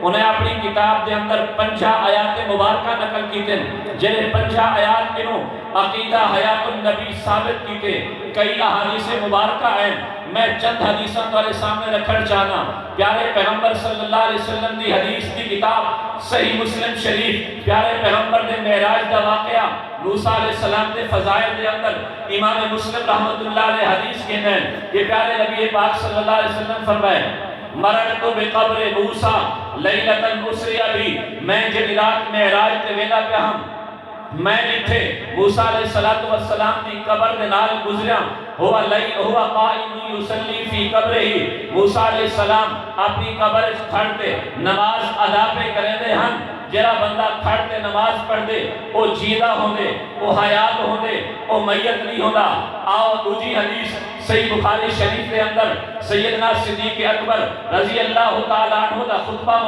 انہیں اپنی کتاب دے اندر 5 آیات مبارکہ نقل کیتے جنہیں 5 آیات کنوں عقیدہ حیات النبی ثابت کیتے کئی احادیث مبارکہ ہیں میں چند حدیثوں تمہارے سامنے رکھنا چاہنا پیارے پیغمبر صلی اللہ علیہ وسلم دی حدیث کی کتاب صحیح مسلم شریف پیارے پیغمبر دے معراج دا واقعہ موسیٰ علیہ السلام دے فضائل دے اندر امام مسلم رحمت اللہ علیہ حدیث کے ہیں یہ پیارے نبی پاک صلی اللہ علیہ وسلم فرمائے مررت بقبر موسیٰ لیلۃ اسری بی میں جب رات معراج تے ویلا پہ ہم میں لٹھے موسیٰ علیہ السلام دی قبر دے نال گزریا ہوا قائم یصلی فی قبرہ موسیٰ علیہ السلام اپنی قبر کھڑتے نماز ادا پہ کریں دے ہم جرا بندہ کھڑتے نماز پڑھ دے او جیدہ ہوں دے او حیات ہوں دے او میت نہیں ہوندہ آؤ دوجی حدیث صحیح بخاری شریف کے اندر سیدنا صدیق اکبر رضی اللہ تعالیٰ عنہ دا خطبہ